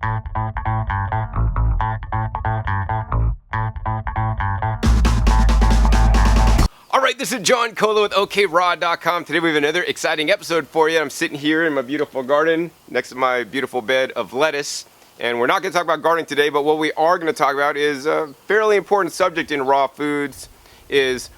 Alright, this is John Kohler with OKRaw.com. Today we have another exciting episode for you. I'm sitting here in my beautiful garden next to my beautiful bed of lettuce. And we're not going to talk about gardening today, but what we are going to talk about is a fairly important subject in raw foods, is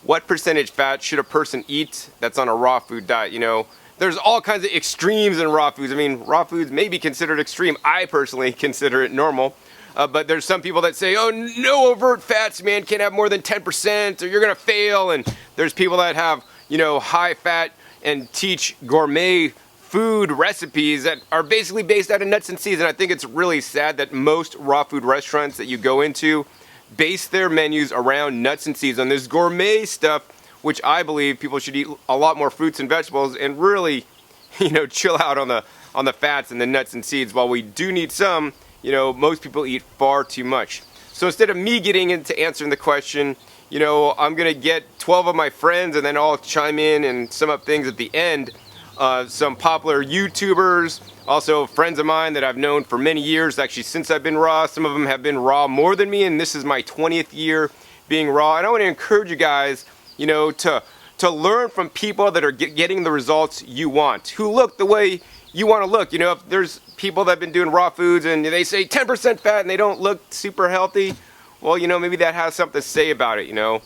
what percentage fat should a person eat that's on a raw food diet. You know, there's all kinds of extremes in raw foods. I mean, raw foods may be considered extreme. I personally consider it normal. But there's some people that say, oh, no overt fats, man, can't have more than 10% or you're going to fail. And there's people that have, you know, high fat and teach gourmet food recipes that are basically based out of nuts and seeds. And I think it's really sad that most raw food restaurants that you go into base their menus around nuts and seeds on this gourmet stuff, which I believe people should eat a lot more fruits and vegetables and really, you know, chill out on the fats and the nuts and seeds. While we do need some, you know, most people eat far too much. So instead of me getting into answering the question, you know, I'm gonna get 12 of my friends and then I'll chime in and sum up things at the end. Some popular YouTubers, also friends of mine that I've known for many years, actually since I've been raw. Some of them have been raw more than me, and this is my 20th year being raw. And I want to encourage you guys, you know, to learn from people that are getting the results you want, who look the way you want to look. You know, if there's people that have been doing raw foods and they say 10% fat and they don't look super healthy, well, you know, maybe that has something to say about it, you know.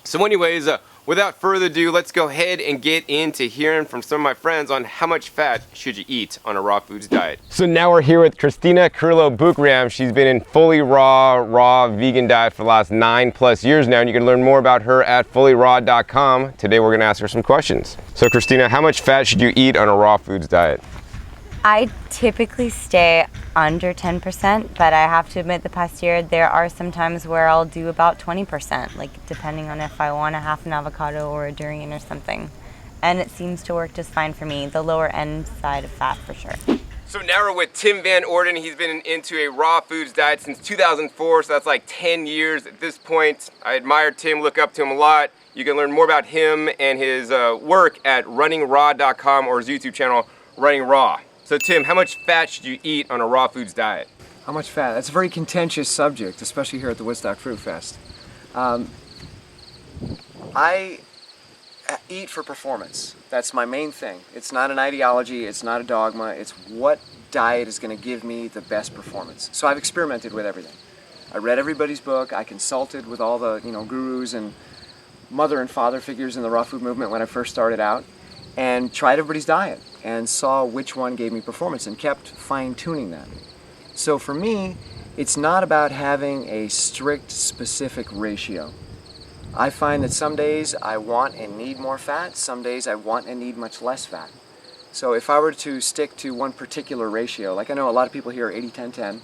So anyways, without further ado, let's go ahead and get into hearing from some of my friends on how much fat should you eat on a raw foods diet. So now we're here with Kristina Carillo-Bukram. She's been in fully raw vegan diet for the last 9+ years now, and you can learn more about her at fullyraw.com. Today we're gonna ask her some questions. So Kristina, how much fat should you eat on a raw foods diet? I typically stay under 10%, but I have to admit the past year there are some times where I'll do about 20%, like depending on if I want a half an avocado or a durian or something. And it seems to work just fine for me, the lower end side of fat for sure. So now we're with Tim Van Orden. He's been into a raw foods diet since 2004, so that's like 10 years at this point. I admire Tim, look up to him a lot. You can learn more about him and his work at runningraw.com or his YouTube channel, Running Raw. So Tim, how much fat should you eat on a raw foods diet? How much fat? That's a very contentious subject, especially here at the Woodstock Fruit Fest. I eat for performance. That's my main thing. It's not an ideology, it's not a dogma, it's what diet is going to give me the best performance. So I've experimented with everything. I read everybody's book, I consulted with all the gurus and mother and father figures in the raw food movement when I first started out, and tried everybody's diet and saw which one gave me performance and kept fine-tuning that. So for me, it's not about having a strict, specific ratio. I find that some days I want and need more fat, some days I want and need much less fat. So if I were to stick to one particular ratio, like I know a lot of people here are 80-10-10,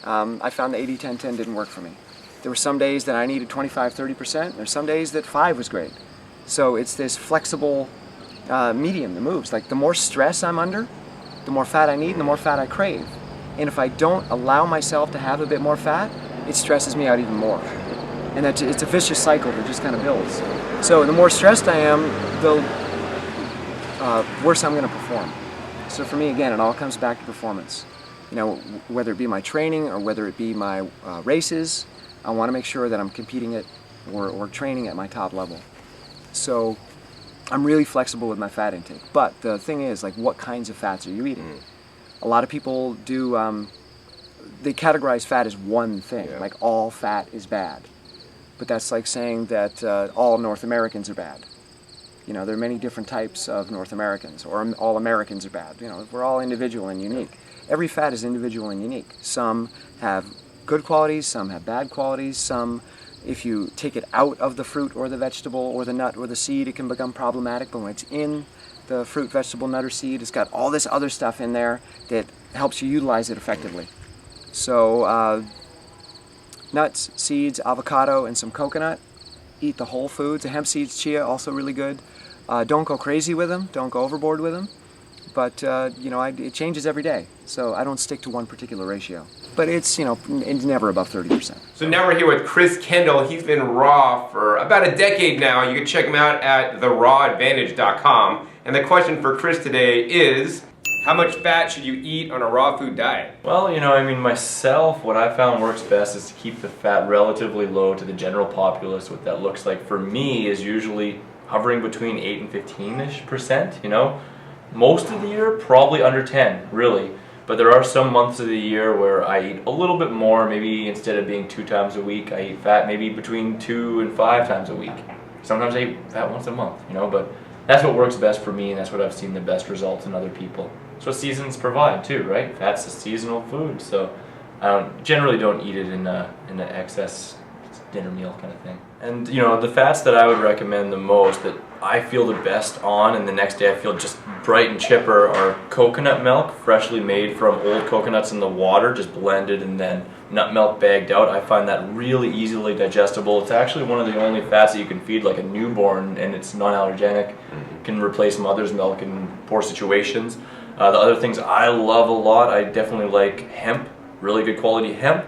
I found the 80-10-10 didn't work for me. There were some days that I needed 25-30%, there's some days that 5 was great. So it's this flexible medium that moves. Like the more stress I'm under, the more fat I need and the more fat I crave. And if I don't allow myself to have a bit more fat, it stresses me out even more. And it's a vicious cycle that just kind of builds. So the more stressed I am, the worse I'm going to perform. So for me, again, it all comes back to performance. You know, whether it be my training or whether it be my races, I want to make sure that I'm competing at or training at my top level. So I'm really flexible with my fat intake. But the thing is, like, what kinds of fats are you eating? A lot of people do, they categorize fat as one thing, like all fat is bad. But that's like saying that all North Americans are bad. You know, there are many different types of North Americans, or all Americans are bad. You know, we're all individual and unique. Every fat is individual and unique. Some have good qualities, some have bad qualities, some, if you take it out of the fruit or the vegetable or the nut or the seed, it can become problematic, but when it's in the fruit, vegetable, nut, or seed, it's got all this other stuff in there that helps you utilize it effectively. So nuts, seeds, avocado, and some coconut. Eat the whole foods. The hemp seeds, chia, also really good. Don't go crazy with them. Don't go overboard with them. But you know, it changes every day. So I don't stick to one particular ratio. But it's, you know, it's never above 30%. So now we're here with Kendall. He's been raw for about a decade now. You can check him out at therawadvantage.com. And the question for Chris today is, How much fat should you eat on a raw food diet? Well, I mean, myself, what I found works best is to keep the fat relatively low to the general populace. What that looks like for me is usually hovering between 8 and 15-ish%, Most of the year, probably under 10, really. But there are some months of the year where I eat a little bit more. Maybe instead of being 2 times a week, I eat fat maybe between 2 and 5 times a week. Sometimes I eat fat once a month, but that's what works best for me, and that's what I've seen the best results in other people. That's what seasons provide too, right? Fat's a seasonal food, so I generally don't eat it in an excess dinner meal kind of thing. And the fats that I would recommend the most, that I feel the best on, and the next day I feel just bright and chipper, are coconut milk, freshly made from old coconuts in the water, just blended and then nut milk bagged out. I find that really easily digestible. It's actually one of the only fats that you can feed like a newborn, and it's non-allergenic. Can replace mother's milk in poor situations. The other things I love a lot, I definitely like hemp, really good quality hemp,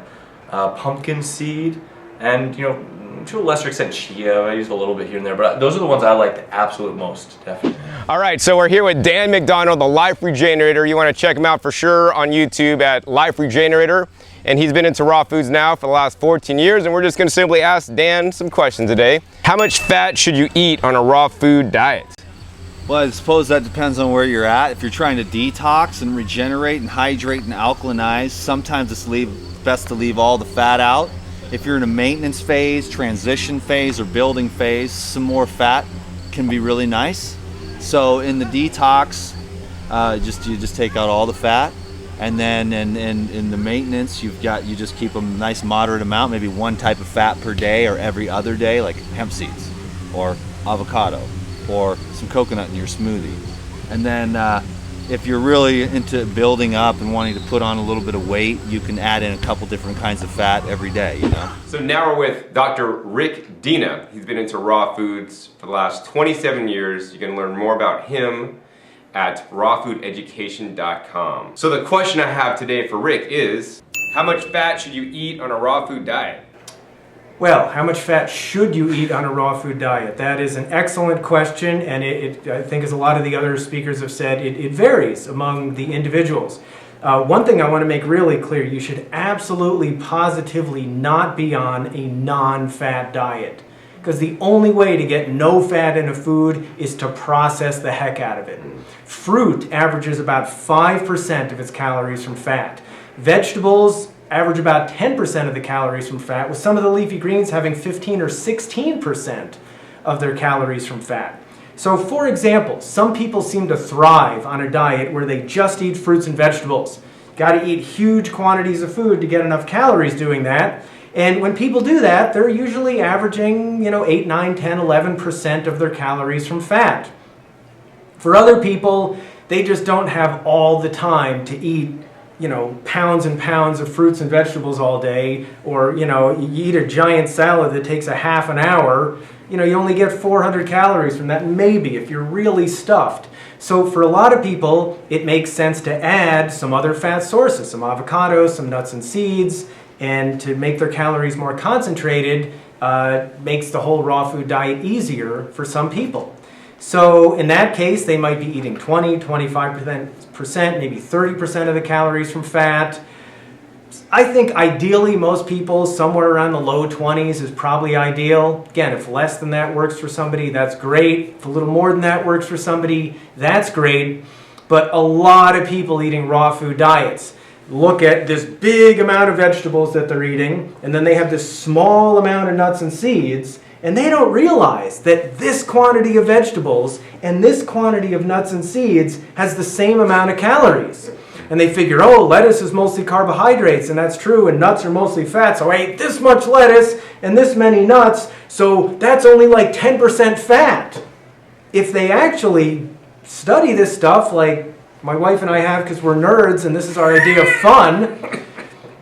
pumpkin seed, and to a lesser extent chia. I use a little bit here and there, but those are the ones I like the absolute most, definitely. All right, so we're here with Dan McDonald, the Life Regenerator. You want to check him out for sure on YouTube at Life Regenerator. And he's been into raw foods now for the last 14 years, and we're just going to simply ask Dan some questions today. How much fat should you eat on a raw food diet? Well, I suppose that depends on where you're at. If you're trying to detox and regenerate and hydrate and alkalinize, sometimes it's best to leave all the fat out. If you're in a maintenance phase, transition phase, or building phase, some more fat can be really nice. So in the detox, you just take out all the fat, and then in the maintenance, you just keep a nice moderate amount, maybe one type of fat per day or every other day, like hemp seeds or avocado or some coconut in your smoothie. And then if you're really into building up and wanting to put on a little bit of weight, you can add in a couple different kinds of fat every day, So now we're with Dr. Rick Dina. He's been into raw foods for the last 27 years. You can learn more about him at rawfoodeducation.com. So the question I have today for Rick is, how much fat should you eat on a raw food diet? Well, how much fat should you eat on a raw food diet? That is an excellent question, and I think as a lot of the other speakers have said, it varies among the individuals. One thing I want to make really clear, you should absolutely, positively not be on a non-fat diet, because the only way to get no fat in a food is to process the heck out of it. Fruit averages about 5% of its calories from fat. Vegetables average about 10% of the calories from fat, with some of the leafy greens having 15 or 16% of their calories from fat. So for example, some people seem to thrive on a diet where they just eat fruits and vegetables. Got to eat huge quantities of food to get enough calories doing that. And when people do that, they're usually averaging, 8, 9, 10, 11% of their calories from fat. For other people, they just don't have all the time to eat pounds and pounds of fruits and vegetables all day, or, you eat a giant salad that takes a half an hour, you only get 400 calories from that, maybe, if you're really stuffed. So for a lot of people, it makes sense to add some other fat sources, some avocados, some nuts and seeds, and to make their calories more concentrated, makes the whole raw food diet easier for some people. So in that case, they might be eating 20, 25%, maybe 30% of the calories from fat. I think ideally most people, somewhere around the low 20s is probably ideal. Again, if less than that works for somebody, that's great. If a little more than that works for somebody, that's great. But a lot of people eating raw food diets look at this big amount of vegetables that they're eating, and then they have this small amount of nuts and seeds, and they don't realize that this quantity of vegetables and this quantity of nuts and seeds has the same amount of calories. And they figure, oh, lettuce is mostly carbohydrates, and that's true, and nuts are mostly fat, so I ate this much lettuce and this many nuts, so that's only like 10% fat. If they actually study this stuff, like my wife and I have, because we're nerds and this is our idea of fun,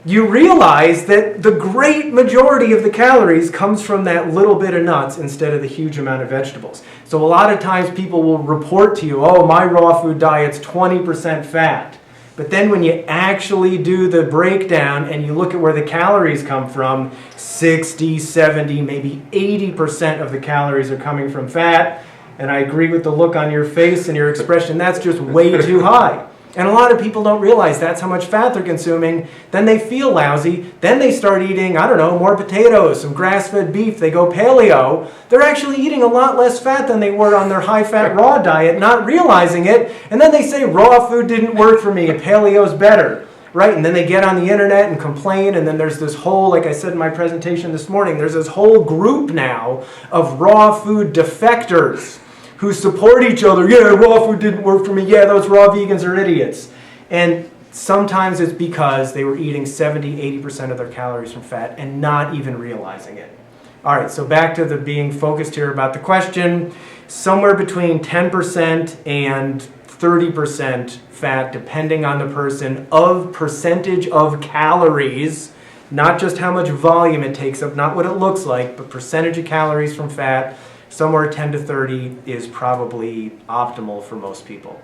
you realize that the great majority of the calories comes from that little bit of nuts instead of the huge amount of vegetables. So a lot of times people will report to you, oh, my raw food diet's 20% fat. But then when you actually do the breakdown and you look at where the calories come from, 60, 70, maybe 80% of the calories are coming from fat. And I agree with the look on your face and your expression, that's just way too high. And a lot of people don't realize that's how much fat they're consuming. Then they feel lousy. Then they start eating, I don't know, more potatoes, some grass-fed beef. They go paleo. They're actually eating a lot less fat than they were on their high-fat raw diet, not realizing it. And then they say raw food didn't work for me and paleo's better. Right? And then they get on the internet and complain, and then there's this whole, like I said in my presentation this morning, there's this whole group now of raw food defectors who support each other. Yeah, raw food didn't work for me. Yeah, those raw vegans are idiots. And sometimes it's because they were eating 70-80% of their calories from fat and not even realizing it. All right, so back to the being focused here about the question. Somewhere between 10% and 30% fat, depending on the person, of percentage of calories, not just how much volume it takes up, not what it looks like, but percentage of calories from fat, somewhere 10 to 30 is probably optimal for most people.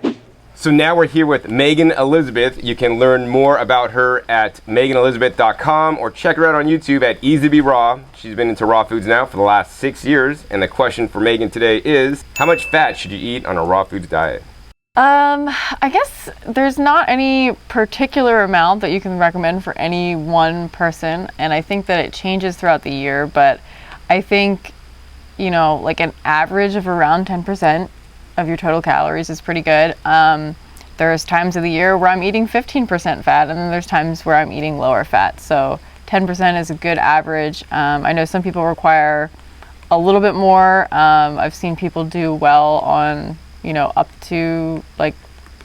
So now we're here with Megan Elizabeth. You can learn more about her at meganelizabeth.com or check her out on YouTube at Easy to Be Raw. She's been into raw foods now for the last 6 years. And the question for Megan today is, how much fat should you eat on a raw foods diet? I guess there's not any particular amount that you can recommend for any one person, and I think that it changes throughout the year, but I think, you know, like an average of around 10% of your total calories is pretty good. There's times of the year where I'm eating 15% fat, and then there's times where I'm eating lower fat, so 10% is a good average. I know some people require a little bit more. I've seen people do well on, you know, up to like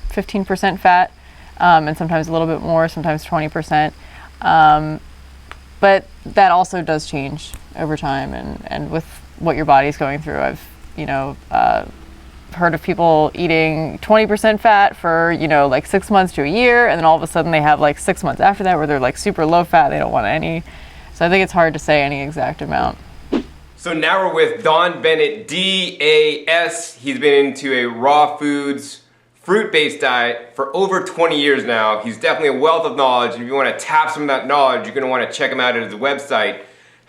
15% fat, and sometimes a little bit more, sometimes 20%. But that also does change over time and with what your body's going through. I've, you know, heard of people eating 20% fat for, you know, like 6 months to a year, and then all of a sudden they have like 6 months after that where they're like super low fat, they don't want any. So I think it's hard to say any exact amount. So now we're with Don Bennett, D.A.S. He's been into a raw foods, fruit-based diet for over 20 years now. He's definitely a wealth of knowledge. If you want to tap some of that knowledge, you're going to want to check him out at his website,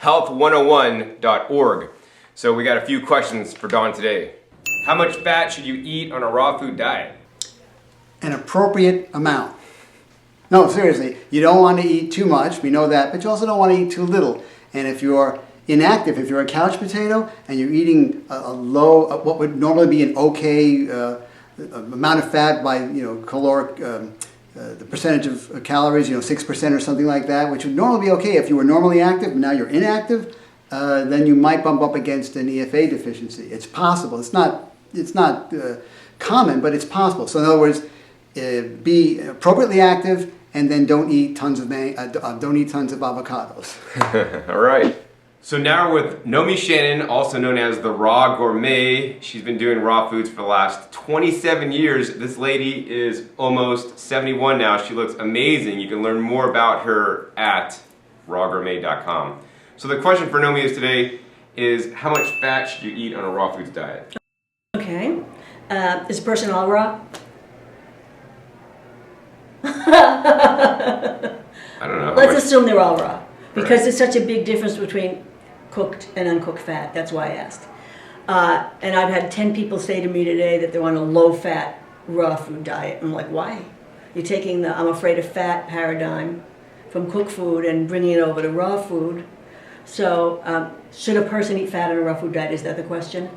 health101.org. So we got a few questions for Don today. How much fat should you eat on a raw food diet? An appropriate amount. No, seriously, you don't want to eat too much, we know that, but you also don't want to eat too little. And if you're inactive, if you're a couch potato and you're eating a low, what would normally be an okay amount of fat by, you know, caloric, the percentage of calories, you know, 6% or something like that, which would normally be okay if you were normally active, and now you're inactive, then you might bump up against an EFA deficiency. It's possible. It's not common, but it's possible. So in other words, be appropriately active, and then don't eat tons of avocados. All right. So now we're with Nomi Shannon, also known as the Raw Gourmet. She's been doing raw foods for the last 27 years. This lady is almost 71 now. She looks amazing. You can learn more about her at rawgourmet.com. So the question for Nomi today is, how much fat should you eat on a raw foods diet? Okay. Is the person all raw? I don't know. Let's assume they're all raw, because there's such a big difference between cooked and uncooked fat. That's why I asked. And I've had 10 people say to me today that they're on a low-fat raw food diet. I'm like, why? You're taking the I'm afraid of fat paradigm from cooked food and bringing it over to raw food. So should a person eat fat on a raw food diet? Is that the question?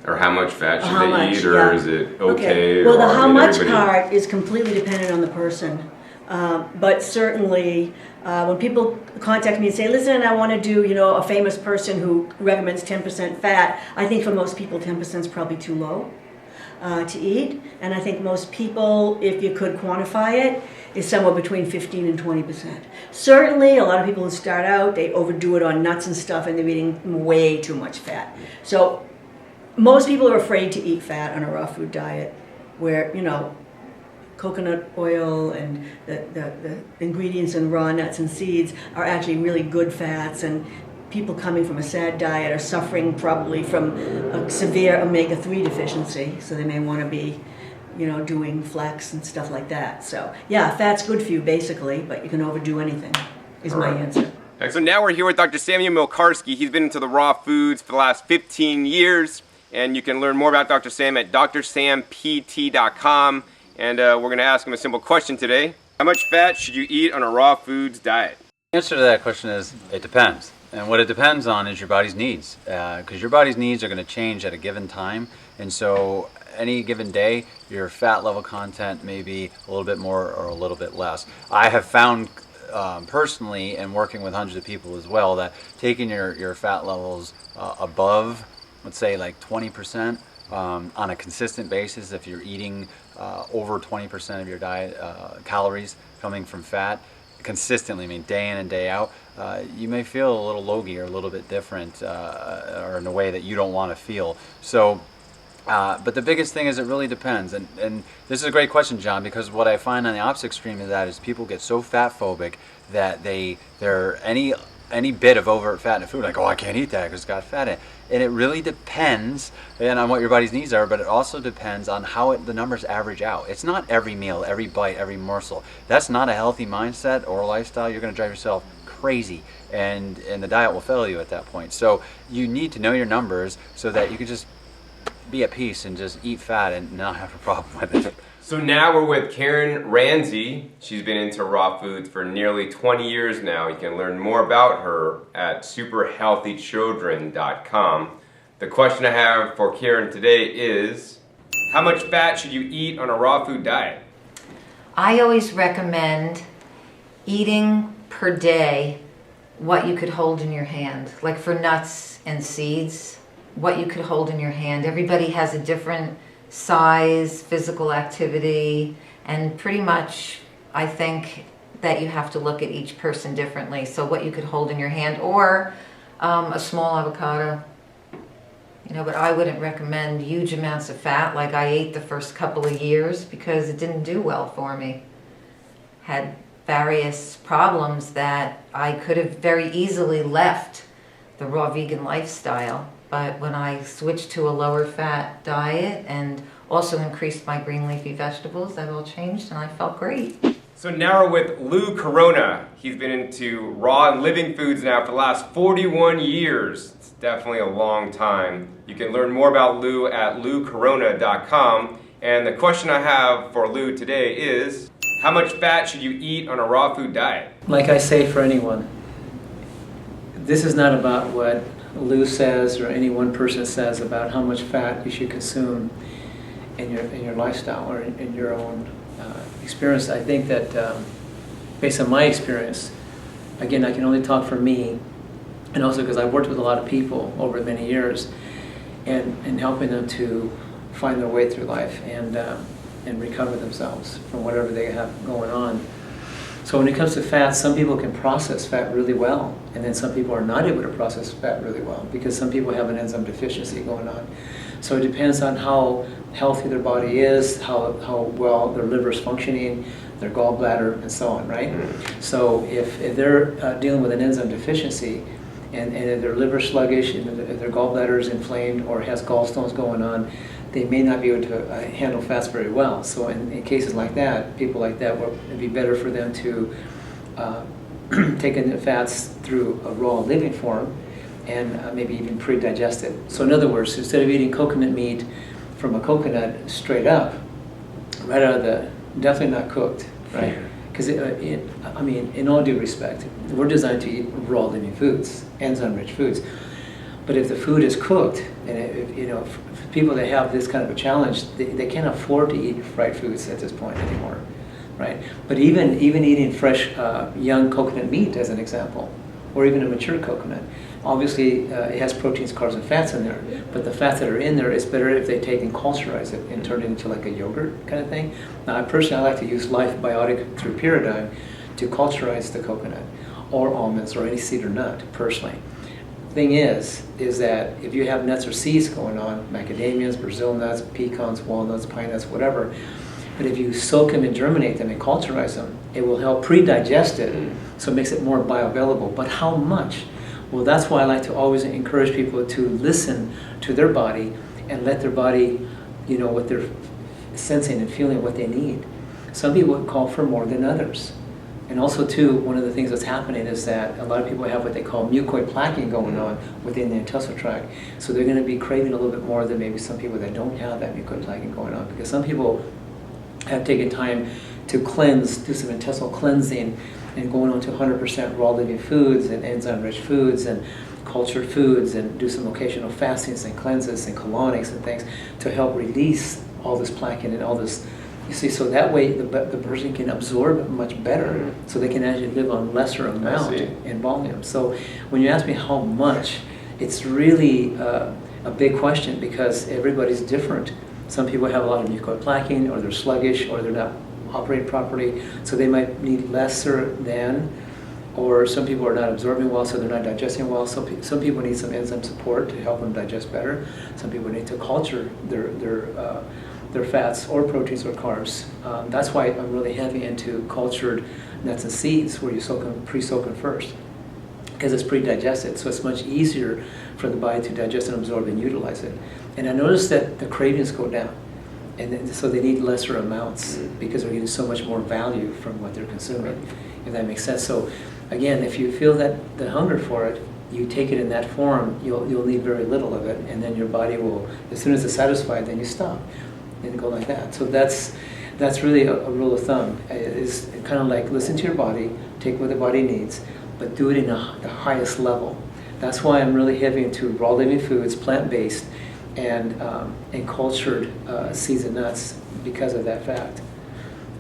Or how much fat should they eat, or is it okay? Well, the or, how much everybody... part is completely dependent on the person. But certainly, when people contact me and say, listen, I want to do, you know, a famous person who recommends 10% fat, I think for most people 10% is probably too low to eat. And I think most people, if you could quantify it, is somewhere between 15 and 20%. Certainly, a lot of people who start out, they overdo it on nuts and stuff, and they're eating way too much fat. So most people are afraid to eat fat on a raw food diet where, you know, coconut oil and the ingredients in raw nuts and seeds are actually really good fats, and people coming from a SAD diet are suffering probably from a severe omega-3 deficiency, so they may want to be, you know, doing flex and stuff like that. So yeah, fat's good for you basically, but you can overdo anything, is my answer. Right, so now we're here with Dr. Mielcarski. He's been into the raw foods for the last 15 years, and you can learn more about Dr. Sam at drsampt.com. and we're going to ask him a simple question today. How much fat should you eat on a raw foods diet? The answer to that question is it depends. And what it depends on is your body's needs, because your body's needs are going to change at a given time. And so any given day, your fat level content may be a little bit more or a little bit less. I have found personally, and working with hundreds of people as well, that taking your fat levels above, let's say like 20%, on a consistent basis, if you're eating over 20% of your diet calories coming from fat, consistently, I mean day in and day out, you may feel a little logy or a little bit different or in a way that you don't want to feel. So, but the biggest thing is it really depends. And this is a great question, John, because what I find on the opposite extreme of that is people get so fat phobic that they're any bit of overt fat in food, like, oh, I can't eat that because it's got fat in it. And it really depends on what your body's needs are, but it also depends on how the numbers average out. It's not every meal, every bite, every morsel. That's not a healthy mindset or lifestyle. You're going to drive yourself crazy, and the diet will fail you at that point. So you need to know your numbers so that you can just be at peace and just eat fat and not have a problem with it. So now we're with Karen Ranzi. She's been into raw foods for nearly 20 years now. You can learn more about her at superhealthychildren.com. The question I have for Karen today is, how much fat should you eat on a raw food diet? I always recommend eating per day what you could hold in your hand. Like for nuts and seeds, what you could hold in your hand. Everybody has a different size, physical activity, and pretty much I think that you have to look at each person differently. So what you could hold in your hand, or a small avocado, but I wouldn't recommend huge amounts of fat like I ate the first couple of years because it didn't do well for me. Had various problems that I could have very easily left the raw vegan lifestyle. But when I switched to a lower fat diet and also increased my green leafy vegetables, that all changed and I felt great. So now we're with Lou Corona. He's been into raw and living foods now for the last 41 years. It's definitely a long time. You can learn more about Lou at loucorona.com. And the question I have for Lou today is, how much fat should you eat on a raw food diet? Like I say for anyone, this is not about what Lou says or any one person says about how much fat you should consume in your lifestyle or in your own experience. I think that based on my experience, again, I can only talk for me, and also because I've worked with a lot of people over many years and helping them to find their way through life and recover themselves from whatever they have going on. So when it comes to fat, some people can process fat really well, and then some people are not able to process fat really well because some people have an enzyme deficiency going on. So it depends on how healthy their body is, how well their liver is functioning, their gallbladder, and so on, right? So if they're dealing with an enzyme deficiency and if their liver is sluggish, and if their gallbladder is inflamed or has gallstones going on, they may not be able to handle fats very well. So in cases like that, people like that, it'd be better for them to take in the fats through a raw living form and maybe even pre-digest it. So in other words, instead of eating coconut meat from a coconut straight up, right out of definitely not cooked, right? Because in all due respect, we're designed to eat raw living foods, enzyme-rich foods. But if the food is cooked, and for people that have this kind of a challenge, they can't afford to eat fried foods at this point anymore, right? But even eating fresh young coconut meat, as an example, or even a mature coconut, obviously it has proteins, carbs, and fats in there. But the fats that are in there, it's better if they take and culturize it and turn it into like a yogurt kind of thing. Now, I like to use Life Biotic through Pyridine to culturize the coconut, or almonds, or any seed or nut, personally. Thing is that if you have nuts or seeds going on, macadamias, Brazil nuts, pecans, walnuts, pine nuts, whatever, but if you soak them and germinate them and culturize them, it will help pre-digest it, so it makes it more bioavailable. But how much? Well, that's why I like to always encourage people to listen to their body and let their body, what they're sensing and feeling, what they need. Some people would call for more than others. And also, too, one of the things that's happening is that a lot of people have what they call mucoid plaquing going on within the intestinal tract. So they're going to be craving a little bit more than maybe some people that don't have that mucoid plaquing going on. Because some people have taken time to cleanse, do some intestinal cleansing, and going on to 100% raw living foods and enzyme-rich foods and cultured foods, and do some occasional fastings and cleanses and colonics and things to help release all this plaque and all this. You see, so that way the person can absorb it much better, so they can actually live on lesser amount in volume. So when you ask me how much, it's really a big question, because everybody's different. Some people have a lot of mucoid plaquing, or they're sluggish, or they're not operating properly, so they might need lesser than, or some people are not absorbing well, so they're not digesting well. Some people need some enzyme support to help them digest better. Some people need to culture their fats or proteins or carbs. That's why I'm really heavy into cultured nuts and seeds, where you soak them, pre-soak them first, because it's pre-digested, so it's much easier for the body to digest and absorb and utilize it. And I noticed that the cravings go down, and so they need lesser amounts because they're getting so much more value from what they're consuming, if that makes sense. So again, if you feel that the hunger for it, you take it in that form, you'll need very little of it, and then your body will, as soon as it's satisfied, then you stop and go like that. So that's really a rule of thumb. Is kind of like, listen to your body, take what the body needs, but do it in the highest level. That's why I'm really heavy into raw living foods, plant-based, and cultured seeds and nuts, because of that fact.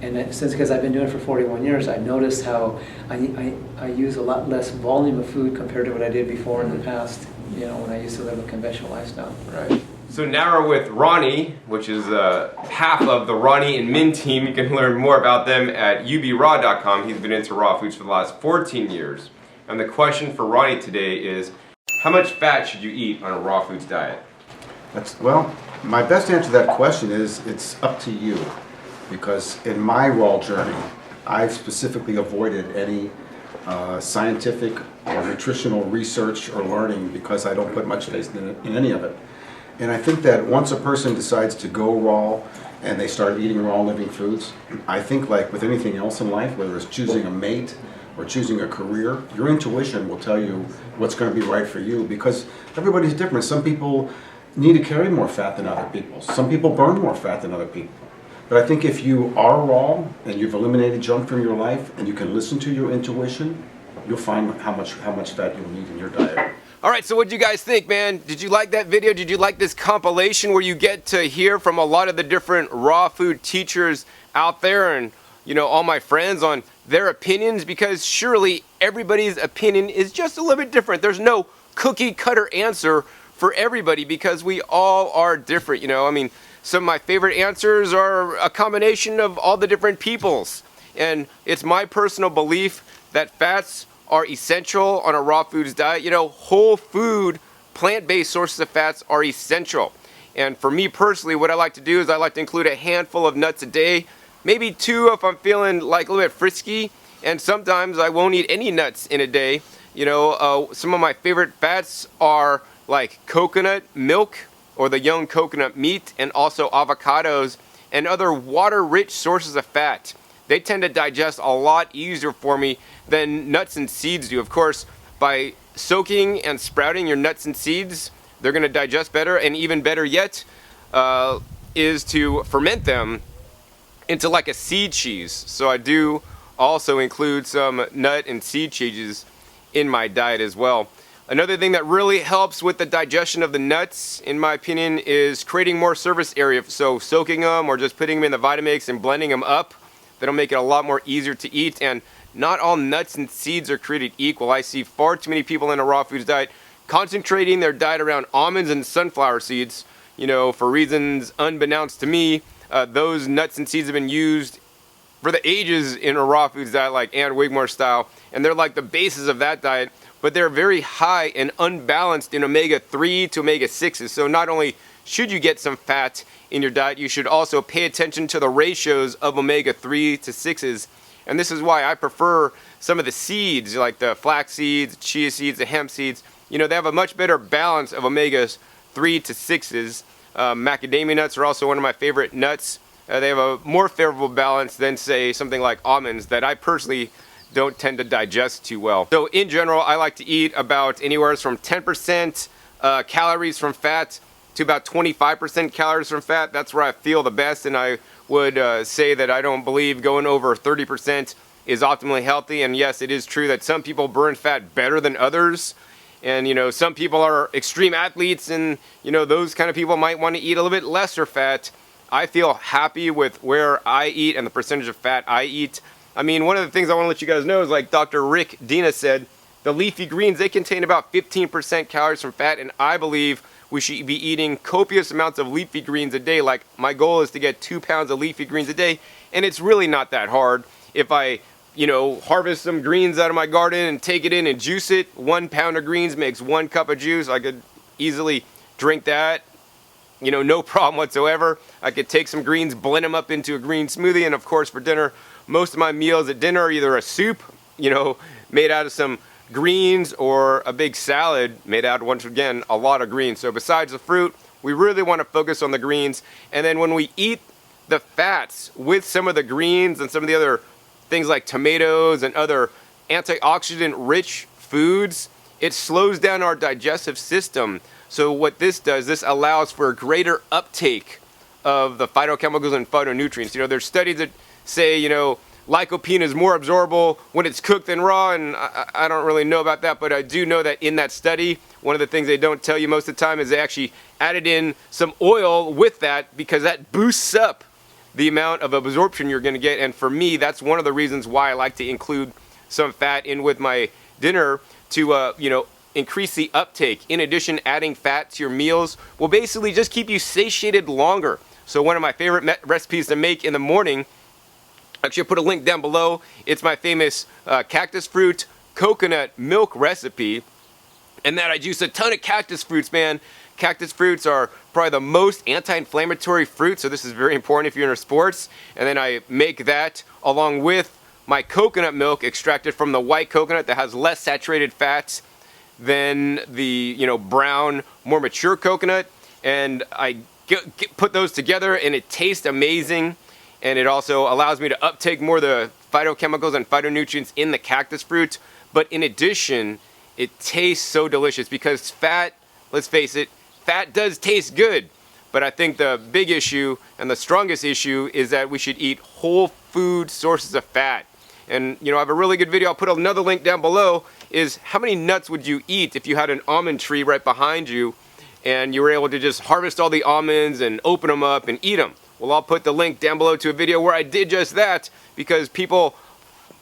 And because I've been doing it for 41 years, I noticed how I use a lot less volume of food compared to what I did before in the past, when I used to live a conventional lifestyle. Right. So now we're with Ronnie, which is half of the Ronnie and Min team. You can learn more about them at ubraw.com. He's been into raw foods for the last 14 years. And the question for Ronnie today is, how much fat should you eat on a raw foods diet? Well, my best answer to that question is, it's up to you. Because in my raw journey, I've specifically avoided any scientific or nutritional research or learning, because I don't put much faith in any of it. And I think that once a person decides to go raw and they start eating raw living foods, I think, like with anything else in life, whether it's choosing a mate or choosing a career, your intuition will tell you what's going to be right for you, because everybody's different. Some people need to carry more fat than other people. Some people burn more fat than other people. But I think if you are raw and you've eliminated junk from your life and you can listen to your intuition, you'll find how much fat you'll need in your diet. All right, so what do you guys think, man? Did you like that video? Did you like this compilation where you get to hear from a lot of the different raw food teachers out there, and all my friends on their opinions? Because surely everybody's opinion is just a little bit different. There's no cookie cutter answer for everybody, because we all are different. I mean, some of my favorite answers are a combination of all the different people's. And it's my personal belief that fats are essential on a raw foods diet. Whole food, plant-based sources of fats are essential. And for me personally, what I like to do is I like to include a handful of nuts a day, maybe 2 if I'm feeling like a little bit frisky, and sometimes I won't eat any nuts in a day. Some of my favorite fats are like coconut milk, or the young coconut meat, and also avocados and other water-rich sources of fat. They tend to digest a lot easier for me than nuts and seeds do. Of course, by soaking and sprouting your nuts and seeds, they're going to digest better, and even better yet is to ferment them into like a seed cheese. So I do also include some nut and seed cheeses in my diet as well. Another thing that really helps with the digestion of the nuts, in my opinion, is creating more surface area. So soaking them or just putting them in the Vitamix and blending them up, that'll make it a lot more easier to eat. And not all nuts and seeds are created equal. I see far too many people in a raw foods diet concentrating their diet around almonds and sunflower seeds. For reasons unbeknownst to me, those nuts and seeds have been used for the ages in a raw foods diet, like Ann Wigmore style, and they're like the basis of that diet. But they're very high and unbalanced in omega-3 to omega-6s. So not only should you get some fat in your diet, you should also pay attention to the ratios of omega-3 to 6s. And this is why I prefer some of the seeds, like the flax seeds, chia seeds, the hemp seeds. They have a much better balance of omega-3 to 6s. Macadamia nuts are also one of my favorite nuts. They have a more favorable balance than, say, something like almonds that I personally don't tend to digest too well. So in general, I like to eat about anywhere from 10% calories from fat to about 25% calories from fat. That's where I feel the best, and I would say that I don't believe going over 30% is optimally healthy. And yes, it is true that some people burn fat better than others. And, you know, some people are extreme athletes, and, you know, those kind of people might want to eat a little bit lesser fat. I feel happy with where I eat and the percentage of fat I eat. I mean, one of the things I want to let you guys know is, like Dr. Rick Dina said, the leafy greens, they contain about 15% calories from fat, and I believe we should be eating copious amounts of leafy greens a day. Like, my goal is to get 2 pounds of leafy greens a day, and it's really not that hard. If I, you know, harvest some greens out of my garden and take it in and juice it, 1 pound of greens makes 1 cup of juice. I could easily drink that, you know, no problem whatsoever. I could take some greens, blend them up into a green smoothie, and of course for dinner, most of my meals at dinner are either a soup, you know, made out of some greens, or a big salad made out of, once again, a lot of greens. So besides the fruit, we really want to focus on the greens. And then when we eat the fats with some of the greens and some of the other things like tomatoes and other antioxidant rich foods, it slows down our digestive system. So what this does, this allows for a greater uptake of the phytochemicals and phytonutrients. You know, there's studies that say, you know, lycopene is more absorbable when it's cooked than raw, and I don't really know about that, but I do know that in that study, one of the things they don't tell you most of the time is they actually added in some oil with that, because that boosts up the amount of absorption you're going to get. And for me, that's one of the reasons why I like to include some fat in with my dinner to, you know, increase the uptake. In addition, adding fat to your meals will basically just keep you satiated longer. So one of my favorite recipes to make in the morning, actually, I'll put a link down below. It's my famous cactus fruit coconut milk recipe. And that I juice a ton of cactus fruits, man. Cactus fruits are probably the most anti-inflammatory fruit, so this is very important if you're into sports. And then I make that along with my coconut milk extracted from the white coconut that has less saturated fats than the, you know, brown, more mature coconut. And I put those together, and it tastes amazing. And it also allows me to uptake more of the phytochemicals and phytonutrients in the cactus fruit. But in addition, it tastes so delicious, because fat, let's face it, fat does taste good. But I think the big issue and the strongest issue is that we should eat whole food sources of fat. And, you know, I have a really good video, I'll put another link down below, is how many nuts would you eat if you had an almond tree right behind you and you were able to just harvest all the almonds and open them up and eat them? Well, I'll put the link down below to a video where I did just that, because people,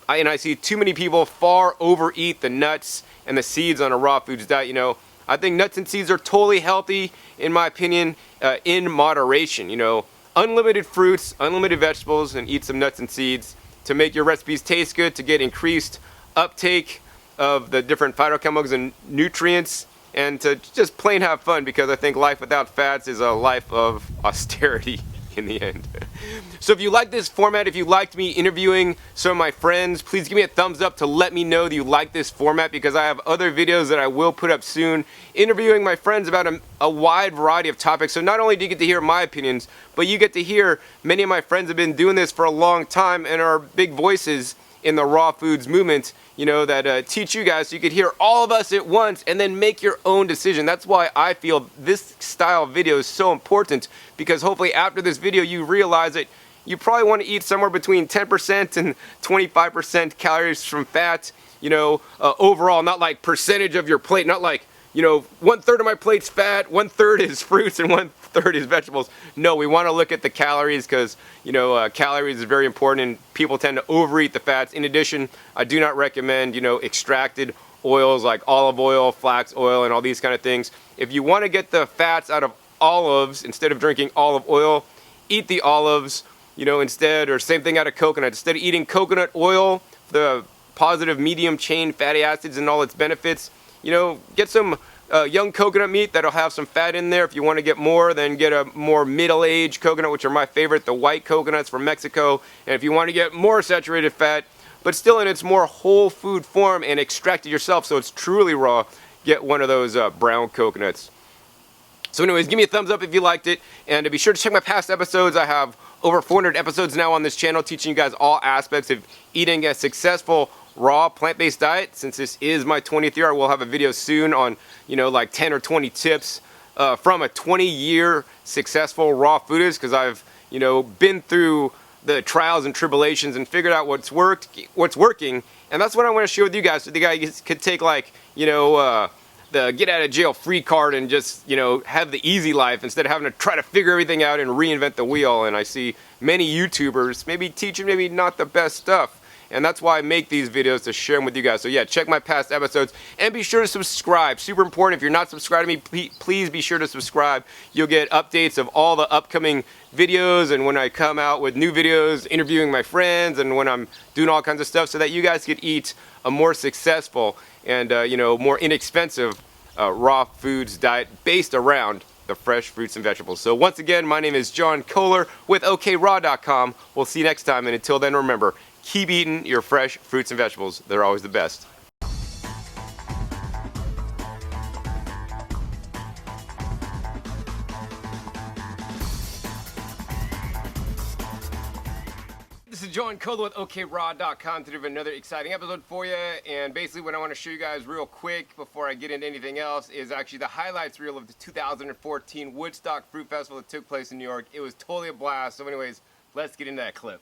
I see too many people far overeat the nuts and the seeds on a raw foods diet. You know, I think nuts and seeds are totally healthy, in my opinion, in moderation. You know, unlimited fruits, unlimited vegetables, and eat some nuts and seeds to make your recipes taste good, to get increased uptake of the different phytochemicals and nutrients, and to just plain have fun, because I think life without fats is a life of austerity in the end. So if you like this format, if you liked me interviewing some of my friends, please give me a thumbs up to let me know that you like this format, because I have other videos that I will put up soon interviewing my friends about a wide variety of topics. So not only do you get to hear my opinions, but you get to hear many of my friends have been doing this for a long time and are big voices in the raw foods movement, you know, that teach you guys so you could hear all of us at once and then make your own decision. That's why I feel this style of video is so important, because hopefully after this video you realize that you probably want to eat somewhere between 10% and 25% calories from fat, you know, overall, not like percentage of your plate, not like, you know, 1/3 of my plate's fat, 1/3 is fruits, and 1/3 is vegetables. No, we want to look at the calories, because, you know, calories is very important, and people tend to overeat the fats. In addition, I do not recommend, you know, extracted oils like olive oil, flax oil, and all these kind of things. If you want to get the fats out of olives, instead of drinking olive oil, eat the olives, you know, instead, or same thing out of coconut. Instead of eating coconut oil, the positive medium chain fatty acids and all its benefits, you know, get some young coconut meat that'll have some fat in there. If you want to get more, then get a more middle-aged coconut, which are my favorite, the white coconuts from Mexico. And if you want to get more saturated fat, but still in its more whole food form and extract it yourself so it's truly raw, get one of those brown coconuts. So anyways, give me a thumbs up if you liked it, and be sure to check my past episodes. I have over 400 episodes now on this channel teaching you guys all aspects of eating a successful raw plant-based diet. Since this is my 20th year, I will have a video soon on, you know, like 10 or 20 tips from a 20-year successful raw foodist, because I've, you know, been through the trials and tribulations and figured out what's working, and that's what I want to share with you guys. So the guys could take, like, you know, the get out of jail free card and just, you know, have the easy life instead of having to try to figure everything out and reinvent the wheel. And I see many YouTubers maybe teaching maybe not the best stuff. And that's why I make these videos, to share them with you guys. So yeah, check my past episodes and be sure to subscribe. Super important. If you're not subscribed to me, please be sure to subscribe. You'll get updates of all the upcoming videos and when I come out with new videos, interviewing my friends, and when I'm doing all kinds of stuff, so that you guys could eat a more successful and you know, more inexpensive raw foods diet based around the fresh fruits and vegetables. So once again, my name is John Kohler with OKRaw.com. We'll see you next time, and until then, remember, keep eating your fresh fruits and vegetables. They're always the best. This is John Kohler with OKRaw.com. Today we have another exciting episode for you. And basically what I want to show you guys real quick before I get into anything else is actually the highlights reel of the 2014 Woodstock Fruit Festival that took place in New York. It was totally a blast. So anyways, let's get into that clip.